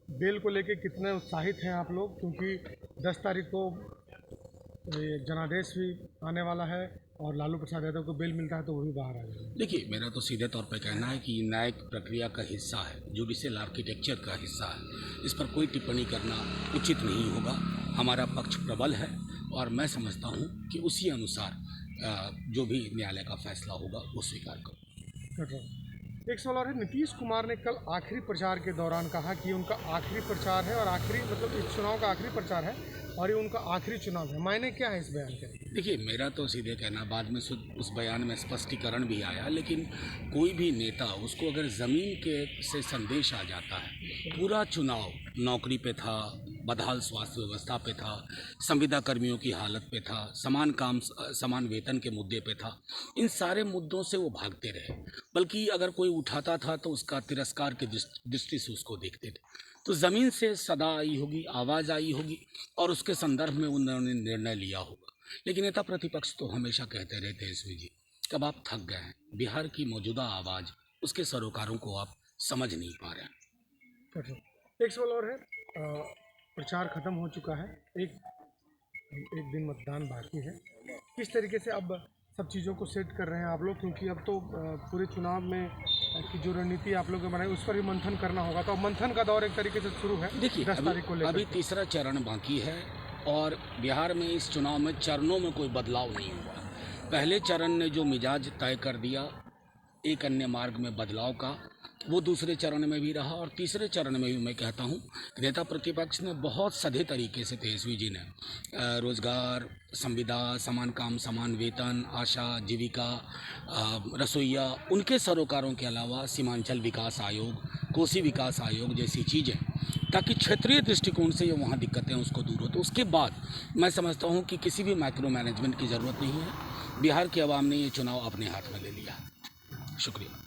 Bell को लेके कितने उत्साहित हैं आप लोग, क्योंकि 10 तारीख को ये जनादेश भी आने वाला है और लालू प्रसाद यादव को बेल मिलता है तो वो भी बाहर आ जाएंगे। देखिए, मेरा तो सीधे तौर पे कहना है कि न्यायिक प्रक्रिया का हिस्सा है, जुडिशियल आर्किटेक्चर का हिस्सा है। इस पर कोई टिप्पणी करना उचित नहीं होगा। हमारा पक्ष प्रबल है और मैं समझता हूँ कि उसी अनुसार जो भी न्यायालय का फैसला होगा वो स्वीकार करूँ। एक सवाल और है, नीतीश कुमार ने कल आखिरी प्रचार के दौरान कहा कि उनका आखिरी प्रचार है और आखिरी मतलब इस चुनाव का आखिरी प्रचार है और ये उनका आखिरी चुनाव है। मायने क्या है इस बयान के? देखिए, मेरा तो सीधे कहना, बाद में उस बयान में स्पष्टीकरण भी आया, लेकिन कोई भी नेता, उसको अगर ज़मीन के से संदेश आ जाता है, पूरा चुनाव नौकरी पे था, बदहाल स्वास्थ्य व्यवस्था पे था, संविदा कर्मियों की हालत पे था, समान काम समान वेतन के मुद्दे पे था, इन सारे मुद्दों से वो भागते रहे। बल्कि अगर कोई उठाता था तो उसका तिरस्कार की दृष्टि से उसको देखते थे। तो ज़मीन से सदा आई होगी, आवाज़ आई होगी और उसके संदर्भ में उन्होंने निर्णय लिया होगा। लेकिन नेता प्रतिपक्ष तो हमेशा कहते रहते हैं, एसवी जी, कब आप थक गए हैं? बिहार की मौजूदा आवाज़, उसके सरोकारों को आप समझ नहीं पा रहे हैं। एक सवाल और है, प्रचार खत्म हो चुका है, एक एक दिन मतदान बाकी है। किस तरीके से अब सब चीज़ों को सेट कर रहे हैं आप लोग, क्योंकि अब तो पूरे चुनाव में की जो रणनीति आप लोग ने बनाई उस पर भी मंथन करना होगा, तो अब मंथन का दौर एक तरीके से शुरू है। देखिए, 10 तारीख को लेकर अभी तीसरा चरण बाकी है और बिहार में इस चुनाव में चरणों में कोई बदलाव नहीं हुआ। पहले चरण ने जो मिजाज तय कर दिया एक अन्य मार्ग में बदलाव का, वो दूसरे चरण में भी रहा और तीसरे चरण में भी मैं कहता हूँ नेता प्रतिपक्ष ने बहुत सधे तरीके से, तेजस्वी जी ने रोजगार, संविदा, समान काम समान वेतन, आशा, जीविका, रसोईया, उनके सरोकारों के अलावा सीमांचल विकास आयोग, कोसी विकास आयोग जैसी चीज़ें, ताकि क्षेत्रीय दृष्टिकोण से ये वहाँ दिक्कतें उसको दूर हो। तो उसके बाद मैं समझता हूँ कि किसी भी माइक्रो मैनेजमेंट की ज़रूरत नहीं है। बिहार की आवाम ने ये चुनाव अपने हाथ में ले लिया। शुक्रिया।